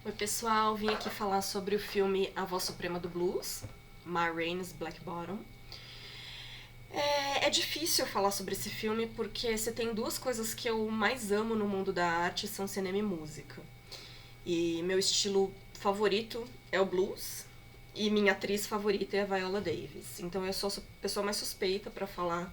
Oi pessoal, vim aqui falar sobre o filme A Voz Suprema do Blues, Ma Rainey's Black Bottom. É difícil falar sobre esse filme porque você tem duas coisas que eu mais amo no mundo da arte, são cinema e música. E meu estilo favorito é o blues e minha atriz favorita é a Viola Davis. Então eu sou a pessoa mais suspeita pra falar,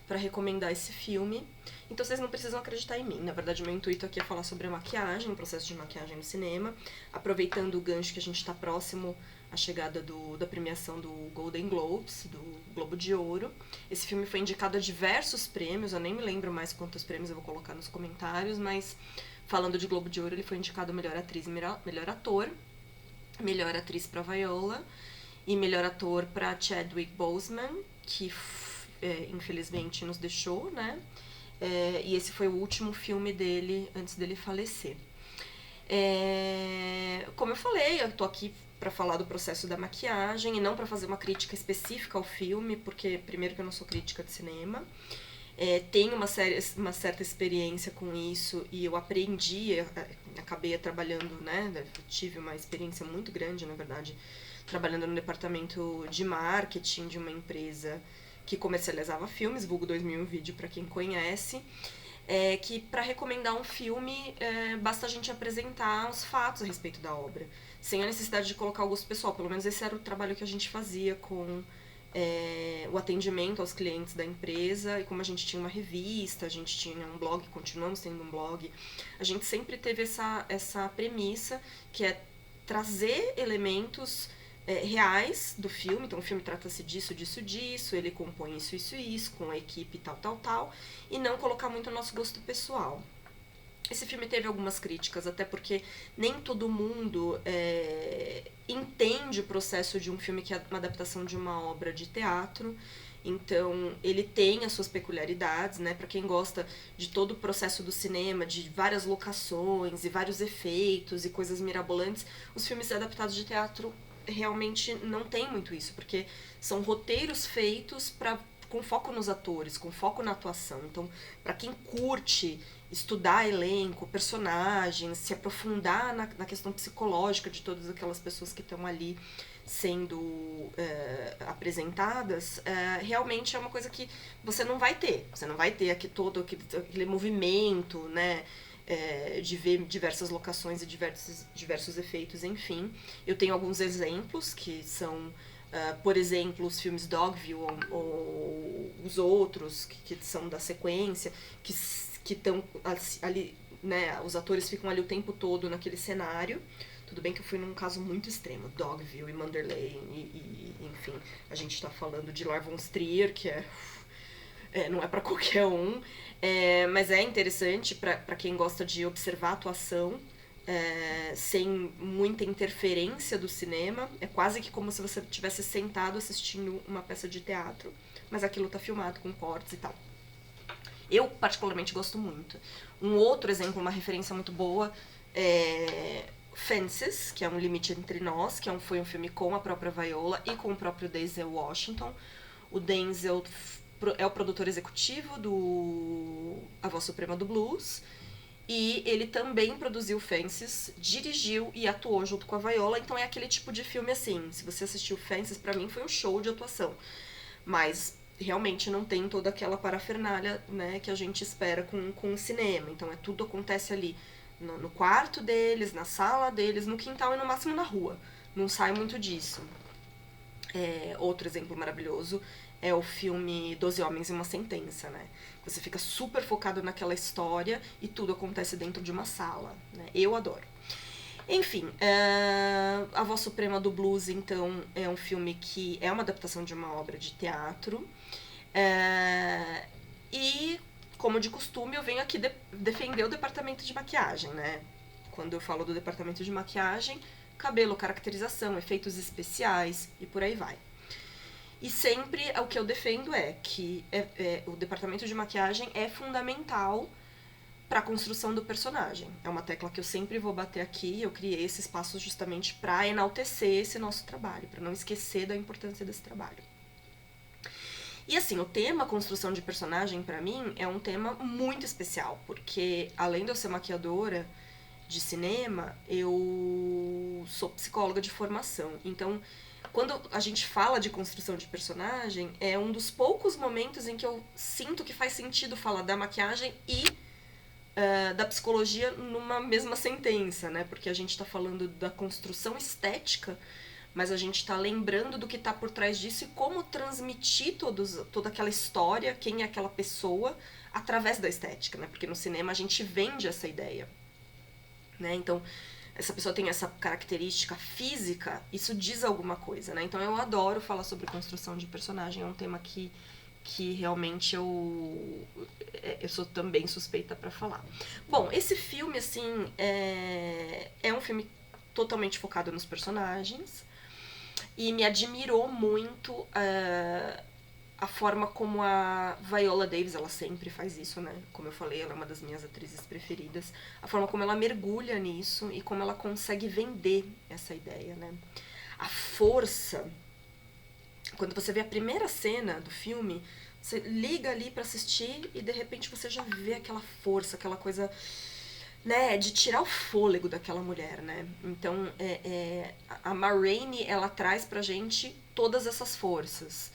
pra recomendar esse filme. Então vocês não precisam acreditar em mim. Na verdade, meu intuito aqui é falar sobre a maquiagem, o processo de maquiagem no cinema, aproveitando o gancho que a gente tá próximo à chegada da premiação do Golden Globes, do Globo de Ouro. Esse filme foi indicado a diversos prêmios, eu nem me lembro mais quantos prêmios, eu vou colocar nos comentários, mas falando de Globo de Ouro, ele foi indicado melhor atriz e melhor ator, melhor atriz para Viola e melhor ator para Chadwick Boseman, que infelizmente nos deixou, né? E esse foi o último filme dele antes dele falecer. Como eu falei, eu tô aqui para falar do processo da maquiagem e não para fazer uma crítica específica ao filme, porque primeiro que eu não sou crítica de cinema, tenho uma certa experiência com isso e eu aprendi, acabei trabalhando, né, tive uma experiência muito grande, na verdade, trabalhando no departamento de marketing de uma empresa que comercializava filmes, vulgo 2000 Vídeo para quem conhece, que para recomendar um filme basta a gente apresentar os fatos a respeito da obra, sem a necessidade de colocar o gosto pessoal. Pelo menos esse era o trabalho que a gente fazia com o atendimento aos clientes da empresa. E como a gente tinha uma revista, a gente tinha um blog, continuamos tendo um blog, a gente sempre teve essa premissa, que é trazer elementos reais do filme. Então o filme trata-se disso, ele compõe isso, com a equipe tal, e não colocar muito o nosso gosto pessoal. Esse filme teve algumas críticas, até porque nem todo mundo entende o processo de um filme que é uma adaptação de uma obra de teatro. Então, ele tem as suas peculiaridades, né? Para quem gosta de todo o processo do cinema, de várias locações e vários efeitos e coisas mirabolantes, os filmes adaptados de teatro realmente não tem muito isso, porque são roteiros feitos com foco nos atores, com foco na atuação. Então, para quem curte estudar elenco, personagens, se aprofundar na questão psicológica de todas aquelas pessoas que estão ali sendo apresentadas, realmente é uma coisa que você não vai ter. Você não vai ter aqui todo aquele movimento, né? De ver diversas locações e diversos efeitos, enfim. Eu tenho alguns exemplos que são, por exemplo, os filmes Dogville ou os outros que são da sequência, que estão ali, né, os atores ficam ali o tempo todo naquele cenário. Tudo bem que eu fui num caso muito extremo, Dogville e Manderley, enfim, a gente tá falando de Lars von Trier, que não é para qualquer um, mas é interessante para quem gosta de observar a atuação, sem muita interferência do cinema. É quase que como se você estivesse sentado assistindo uma peça de teatro, mas aquilo tá filmado com cortes e tal. Eu particularmente gosto muito. Um outro exemplo, uma referência muito boa, é Fences, que é Um Limite Entre Nós, que foi um filme com a própria Viola e com o próprio Denzel Washington. O Denzel é o produtor executivo do A Voz Suprema do Blues, e ele também produziu Fences, dirigiu e atuou junto com a Viola. Então é aquele tipo de filme assim, se você assistiu Fences, pra mim foi um show de atuação, mas realmente não tem toda aquela parafernália, né, que a gente espera com o cinema. Então tudo acontece ali no quarto deles, na sala deles, no quintal e no máximo na rua. Não sai muito disso. Outro exemplo maravilhoso é o filme 12 Homens e uma Sentença, né? Você fica super focado naquela história e tudo acontece dentro de uma sala, né? Eu adoro. Enfim, A Voz Suprema do Blues, então, é um filme que é uma adaptação de uma obra de teatro. E, como de costume, eu venho aqui defender o departamento de maquiagem, né? Quando eu falo do departamento de maquiagem, cabelo, caracterização, efeitos especiais e por aí vai. E sempre o que eu defendo é que o departamento de maquiagem é fundamental para a construção do personagem. É uma tecla que eu sempre vou bater aqui. Eu criei esse espaço justamente para enaltecer esse nosso trabalho, para não esquecer da importância desse trabalho. E assim, o tema construção de personagem, para mim, é um tema muito especial, porque além de eu ser maquiadora, de cinema, eu sou psicóloga de formação. Então, quando a gente fala de construção de personagem, é um dos poucos momentos em que eu sinto que faz sentido falar da maquiagem e da psicologia numa mesma sentença, né? Porque a gente está falando da construção estética, mas a gente está lembrando do que está por trás disso e como transmitir toda aquela história, quem é aquela pessoa, através da estética, né? Porque no cinema a gente vende essa ideia, né? Então, essa pessoa tem essa característica física, isso diz alguma coisa, né? Então eu adoro falar sobre construção de personagem, é um tema que realmente eu sou também suspeita pra falar. Bom, esse filme, assim, é um filme totalmente focado nos personagens e me admirou muito a forma como a Viola Davis, ela sempre faz isso, né? Como eu falei, ela é uma das minhas atrizes preferidas. A forma como ela mergulha nisso e como ela consegue vender essa ideia, né? A força. Quando você vê a primeira cena do filme, você liga ali pra assistir e de repente você já vê aquela força, aquela coisa, né, de tirar o fôlego daquela mulher, né? Então, a Ma Rainey, ela traz pra gente todas essas forças.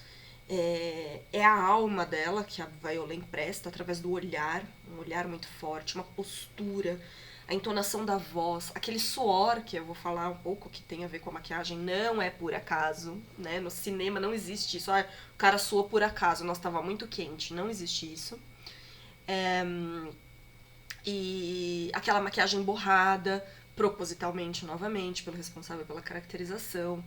É a alma dela que a Viola empresta através do olhar, um olhar muito forte, uma postura, a entonação da voz, aquele suor que eu vou falar um pouco que tem a ver com a maquiagem, não é por acaso, né? No cinema não existe isso, o cara suou por acaso, nossa, tava muito quente, não existe isso. E aquela maquiagem borrada, propositalmente, novamente, pelo responsável pela caracterização.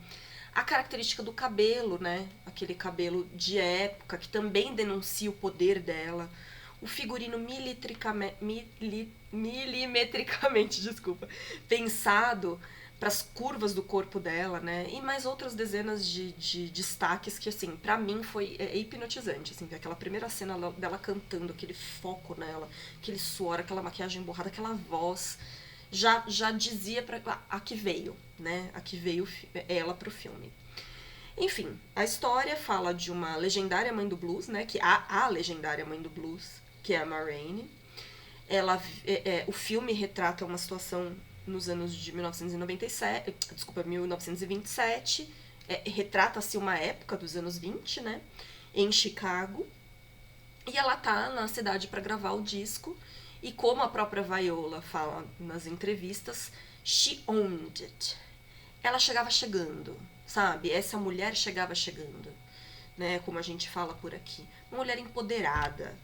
A característica do cabelo, né? Aquele cabelo de época, que também denuncia o poder dela. O figurino milimetricamente, desculpa, pensado para as curvas do corpo dela, né? E mais outras dezenas de destaques que, assim, pra mim foi hipnotizante, assim, aquela primeira cena dela cantando, aquele foco nela, aquele suor, aquela maquiagem borrada, aquela voz, já dizia a que veio, né? A que veio ela pro filme. Enfim, a história fala de uma legendária mãe do blues, né? Que a legendária mãe do blues, que é a Ma Rainey. O filme retrata uma situação nos anos de 1927, retrata-se uma época dos anos 20, né? Em Chicago. E ela tá na cidade para gravar o disco. E como a própria Viola fala nas entrevistas, she owned it. Ela chegava chegando, sabe? Essa mulher chegava chegando, né? Como a gente fala por aqui. Uma mulher empoderada,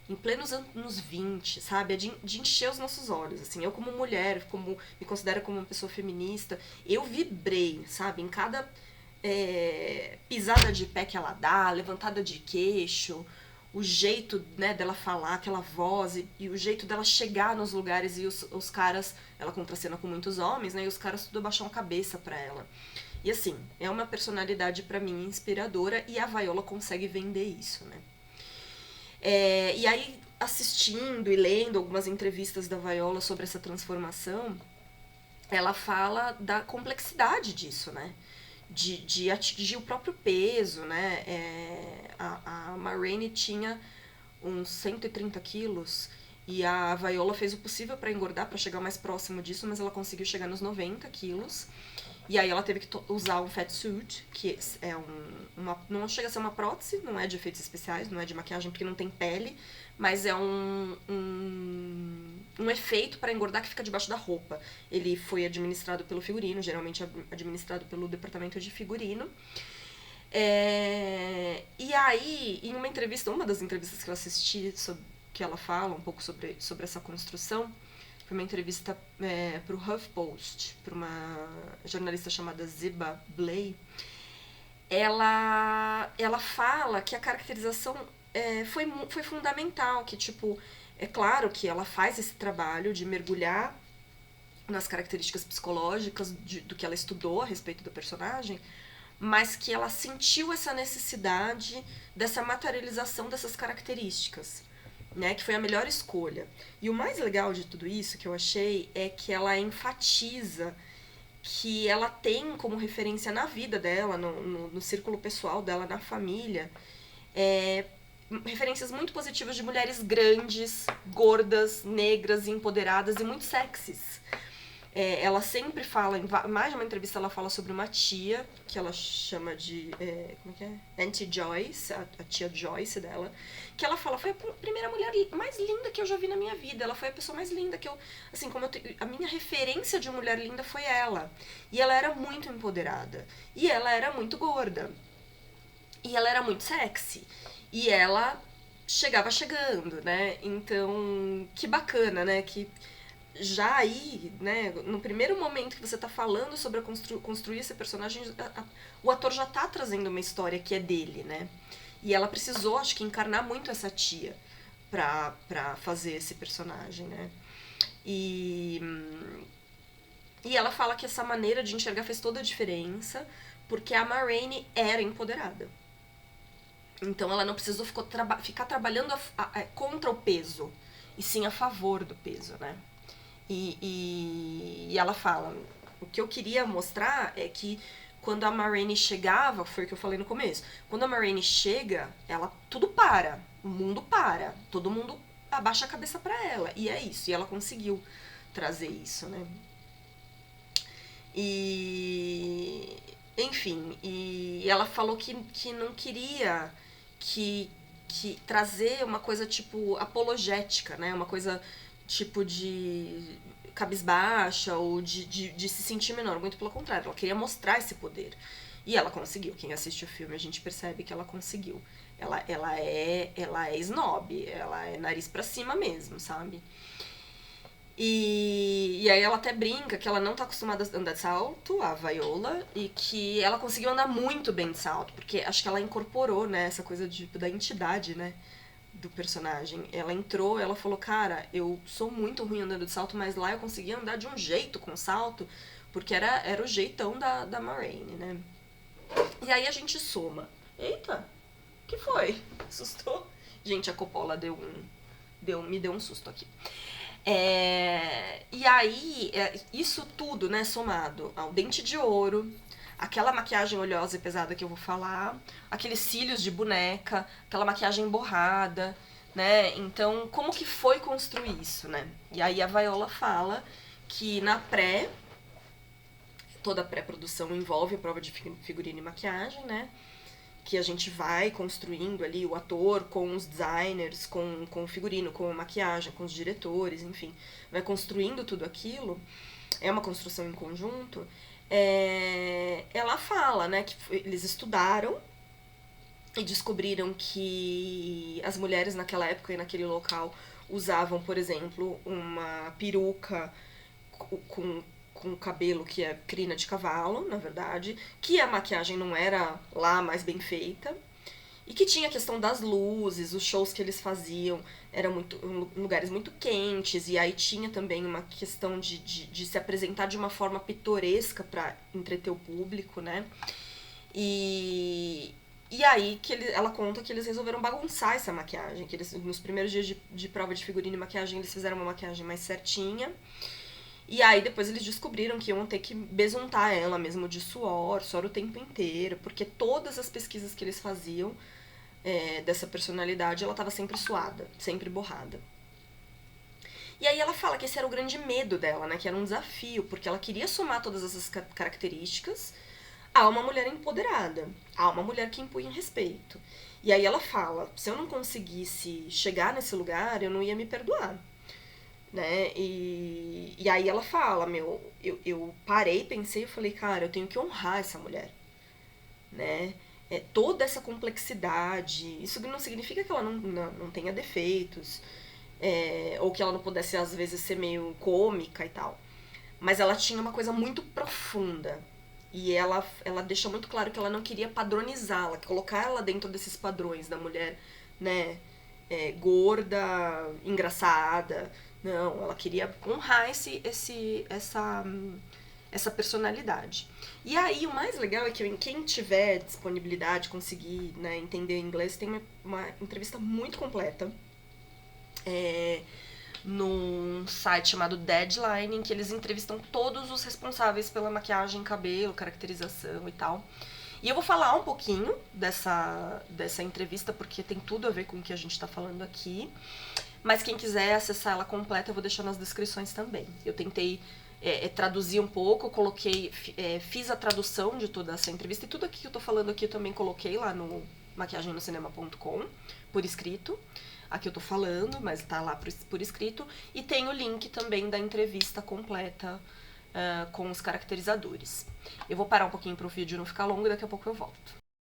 em plenos anos 20, sabe? É de encher os nossos olhos, assim. Eu como mulher, me considero como uma pessoa feminista, eu vibrei, sabe? Em cada pisada de pé que ela dá, levantada de queixo, o jeito, né, dela falar, aquela voz, e o jeito dela chegar nos lugares, e os caras, ela contracena com muitos homens, né, e os caras tudo abaixam a cabeça pra ela. E assim, é uma personalidade pra mim inspiradora, e a Viola consegue vender isso, né. E aí, assistindo e lendo algumas entrevistas da Viola sobre essa transformação, ela fala da complexidade disso, né, de atingir o próprio peso, né? A Ma Rainey tinha uns 130 quilos e a Viola fez o possível para engordar, para chegar mais próximo disso, mas ela conseguiu chegar nos 90 quilos. E aí ela teve que usar um fat suit, que não chega a ser uma prótese, não é de efeitos especiais, não é de maquiagem porque não tem pele, mas é um efeito para engordar que fica debaixo da roupa. Ele foi administrado pelo figurino, geralmente administrado pelo departamento de figurino. E aí, em uma das entrevistas que eu assisti, que ela fala um pouco sobre essa construção, foi uma entrevista para o HuffPost, para uma jornalista chamada Ziba Blay. Ela fala que a caracterização foi fundamental, que tipo, é claro que ela faz esse trabalho de mergulhar nas características psicológicas do que ela estudou a respeito do personagem, mas que ela sentiu essa necessidade dessa materialização dessas características, né, que foi a melhor escolha. E o mais legal de tudo isso que eu achei é que ela enfatiza que ela tem como referência na vida dela, no círculo pessoal dela, na família, referências muito positivas de mulheres grandes, gordas, negras, empoderadas e muito sexys. Ela sempre fala, em mais de uma entrevista ela fala sobre uma tia, que ela chama de, como é que é? Auntie Joyce, a tia Joyce dela, que ela fala, foi a primeira mulher mais linda que eu já vi na minha vida, ela foi a pessoa mais linda que eu, assim, a minha referência de mulher linda foi ela. E ela era muito empoderada, e ela era muito gorda, e ela era muito sexy, e ela chegava chegando, né? Então, que bacana, né? Que já aí, né, no primeiro momento que você tá falando sobre construir esse personagem, o ator já tá trazendo uma história que é dele, né? E ela precisou, acho que, encarnar muito essa tia pra fazer esse personagem, né? E ela fala que essa maneira de enxergar fez toda a diferença, porque a Ma Rainey era empoderada. Então ela não precisou ficar trabalhando contra o peso, e sim a favor do peso, né? E ela fala, o que eu queria mostrar é que quando a Ma Rainey chegava, foi o que eu falei no começo, quando a Ma Rainey chega, tudo para, o mundo para, todo mundo abaixa a cabeça pra ela, e é isso, e ela conseguiu trazer isso, né? E enfim, e ela falou que não queria que trazer uma coisa tipo apologética, né? Uma coisa tipo de cabisbaixa ou de se sentir menor. Muito pelo contrário, ela queria mostrar esse poder. E ela conseguiu. Quem assiste o filme, a gente percebe que ela conseguiu. Ela é snob, ela é nariz pra cima mesmo, sabe? E aí ela até brinca que ela não tá acostumada a andar de salto, a Viola, e que ela conseguiu andar muito bem de salto, porque acho que ela incorporou, né, essa coisa da entidade, né, do personagem. Ela entrou, ela falou, cara, eu sou muito ruim andando de salto, mas lá eu conseguia andar de um jeito com salto, porque era o jeitão da Ma Rainey, né. E aí a gente soma. Eita, que foi? Assustou? Gente, a Coppola me deu um susto aqui. E aí, isso tudo, né, somado ao dente de ouro, aquela maquiagem oleosa e pesada que eu vou falar, aqueles cílios de boneca, aquela maquiagem borrada, né? Então, como que foi construir isso, né? E aí a Viola fala que toda a pré-produção envolve prova de figurino e maquiagem, né? Que a gente vai construindo ali o ator com os designers, com o figurino, com a maquiagem, com os diretores, enfim. Vai construindo tudo aquilo. É uma construção em conjunto. Ela fala, né, que eles estudaram e descobriram que as mulheres naquela época e naquele local usavam, por exemplo, uma peruca com cabelo que é crina de cavalo, na verdade, que a maquiagem não era lá mais bem feita, e que tinha a questão das luzes, os shows que eles faziam eram em lugares muito quentes, e aí tinha também uma questão de se apresentar de uma forma pitoresca para entreter o público, né? E aí ela conta que eles resolveram bagunçar essa maquiagem, que eles, nos primeiros dias de prova de figurino e maquiagem, eles fizeram uma maquiagem mais certinha. E aí depois eles descobriram que iam ter que besuntar ela mesmo de suor o tempo inteiro, porque todas as pesquisas que eles faziam dessa personalidade, ela estava sempre suada, sempre borrada. E aí ela fala que esse era o grande medo dela, né, que era um desafio, porque ela queria somar todas essas características a uma mulher empoderada, a uma mulher que impunha respeito. E aí ela fala, se eu não conseguisse chegar nesse lugar, eu não ia me perdoar. Né? E aí ela fala, eu parei, pensei, eu falei, cara, eu tenho que honrar essa mulher, né? Toda essa complexidade, isso não significa que ela não tenha defeitos, ou que ela não pudesse, às vezes, ser meio cômica e tal. Mas ela tinha uma coisa muito profunda, e ela deixa muito claro que ela não queria padronizá-la, colocar ela dentro desses padrões da mulher, né? Gorda, engraçada. Não, ela queria honrar essa personalidade. E aí, o mais legal é que quem tiver disponibilidade, conseguir, né, entender inglês, tem uma entrevista muito completa num site chamado Deadline, em que eles entrevistam todos os responsáveis pela maquiagem, cabelo, caracterização e tal. E eu vou falar um pouquinho dessa entrevista, porque tem tudo a ver com o que a gente está falando aqui. Mas quem quiser acessar ela completa, eu vou deixar nas descrições também. Eu tentei traduzi um pouco, coloquei, fiz a tradução de toda essa entrevista, e tudo aqui que eu tô falando aqui eu também coloquei lá no maquiagemnocinema.com, por escrito. Aqui eu tô falando, mas tá lá por escrito. E tem o link também da entrevista completa com os caracterizadores. Eu vou parar um pouquinho pro vídeo não ficar longo e daqui a pouco eu volto.